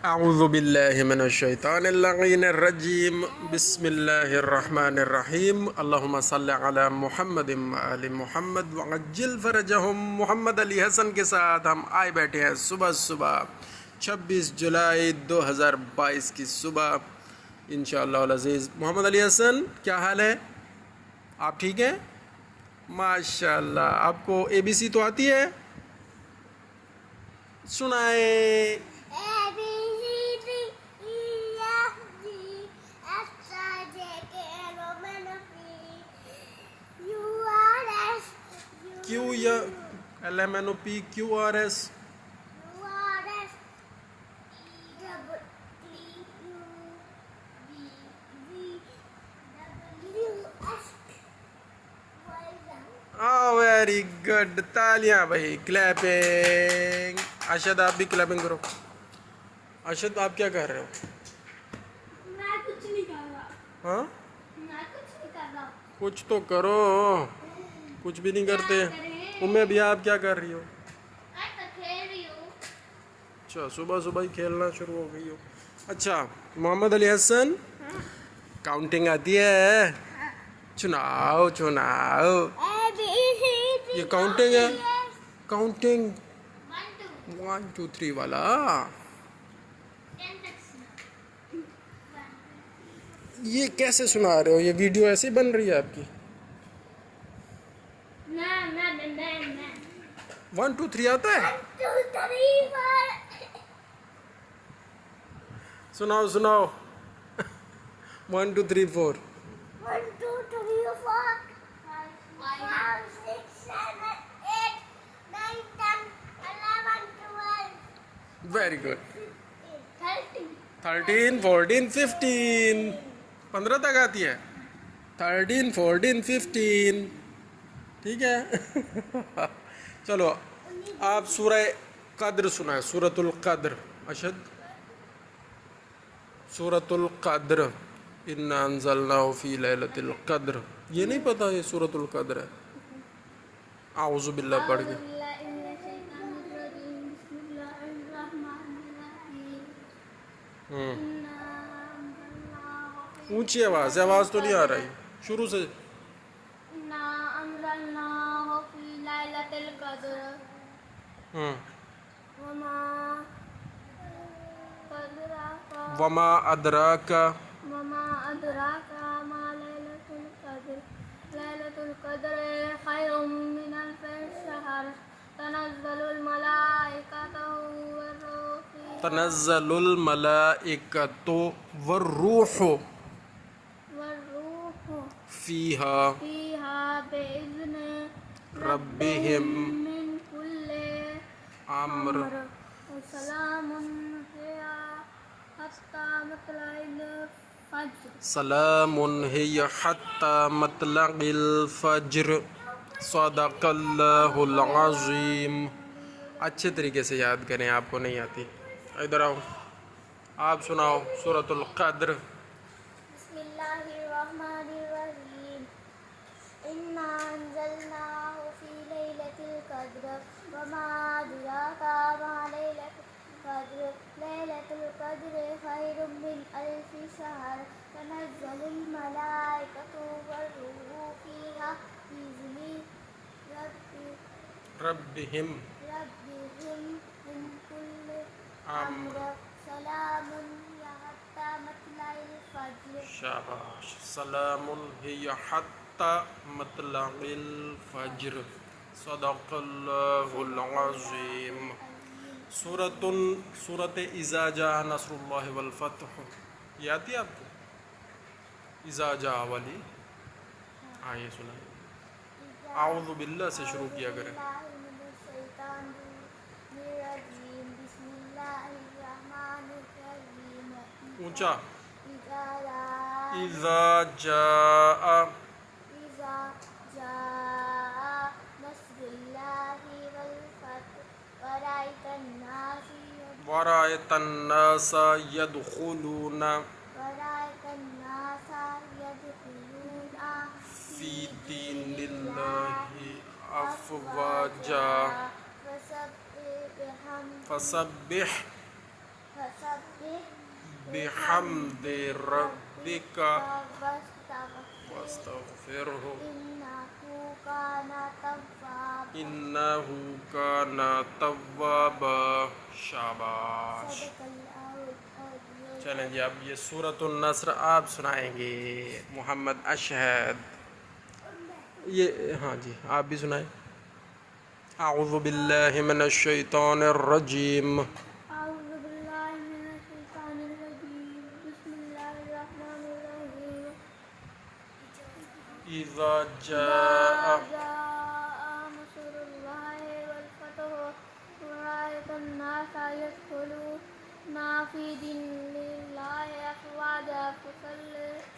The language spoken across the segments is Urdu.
اعوذ باللہ من الشیطان اللعین الرجیم بسم اللہ الرحمن الرحیم اللہم صلی علی محمد آل محمد وعجل فرجہم. محمد علی حسن کے ساتھ ہم آئے بیٹھے ہیں صبح 26 جولائی 2022 کی صبح انشاءاللہ العزیز. محمد علی حسن کیا حال ہے؟ آپ ٹھیک ہیں؟ ماشاءاللہ. آپ کو ABC تو آتی ہے؟ سنائیں. کیو یا LMNOP QRS ویری گڈ. تالیاں بھائی. کلیپنگ. ارشد آپ بھی کلیپنگ کرو. ارشد آپ کیا کر رہے ہو؟ میں کچھ نہیں کر رہا. ہاں میں کچھ نہیں کر رہا. کچھ تو کرو. کچھ بھی نہیں کرتے. امیں بھی آپ کیا کر رہی ہو؟ میں تو کھیل رہی ہوں. اچھا صبح ہی کھیلنا شروع ہو گئی ہو. اچھا محمد علی حسن کاؤنٹنگ آتی ہے؟ چناؤ. یہ کاؤنٹنگ ہے. کاؤنٹنگ 1 2 3 والا. یہ کیسے سنا رہے ہو؟ یہ ویڈیو ایسے بن رہی ہے آپ کی؟ 1 2 3 آتا ہے؟ سناؤ 1 2 3 4. 1 2 3 4 5 6 7 8 9 10 11 12 ویری گڈ. 13 13 14 15. 15 تک آتی ہے. 13 14 15. ٹھیک ہے. چلو آپ سورہ قدر سنائیں. سورۃ القدر. ارشد سورۃ القدر. انا انزلناہ فی لیلۃ القدر. یہ نہیں پتا یہ سورۃ القدر ہے؟ اعوذ باللہ پڑھ کے. اونچی آواز تو نہیں آ رہی. شروع سے. وما ادراک وما أدراك ما ليلة القدر. ليلة القدر خير من ألف شهر. تنزل الملائكة والروح فيها. تنزل الملائکۃ والروح فیہا بإذن ربہم من كل امر سلام هي حتى مطلع الفجر. سلام ہی حتی مطلع الفجر. صدق اللہ العظیم. اچھے طریقے سے یاد کریں. آپ کو نہیں آتی. ادھر آؤ. آپ سناؤ سورۃ القدر. بسم اللہ الرحمن الرحیم. انا انزلناه في ليلة القدر وما أدراك ما ليلة القدر. ليلة القدر خير من ألف شهر. تنزل الملائكة والروح فيها بإذن ربہم من كل امر. سلام هي حتى مطلع الفجر. شاباش. سلام ہی حتی مطلع الفجر. صدق اللہ العظیم. سورۃ اذا جاء نصر اللہ والفتح. یہ آتی ہے آپ کو؟ اذا جاء والی. ہاں یہ سنائیں. اعوذ باللہ سے شروع کیا کریں. بسم اللہ الرحمن الرحیم. اونچا. اذا جاء نصر اللہ والفتح ورأیت الناس يدخلون فی دین اللہ افواجا. فسبح فسبح بحمد ربك واستغفره واستغفره إنه كان توابا إنه كان توابا. شاباش. صدق الله العظيم. چلیں جی اب یہ سورۃ النصر آپ سنائیں گے محمد اشہد. یہ ہاں جی آپ بھی سنائیں. اعوذ باللہ من الشیطان الرجیم. أعوذ بالله من الشيطان الرجيم. بسم الله الرحمن الرحيم. اذا إذا جاء جاء نصر الله والفتح ورأيت الناس يدخلون في دين الله أفواجا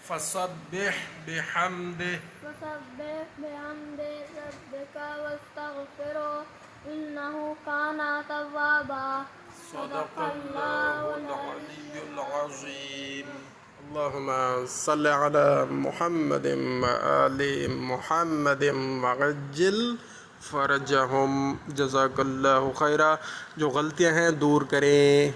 فسبح بحمده فسبح بحمد ربك واستغفره إنه كان توابا. صدق الله العلي العظيم. اللهم صل على محمد وآل محمد وعجل فرجهم. جزاک اللہ خیرہ. جو غلطیاں ہیں دور کریں.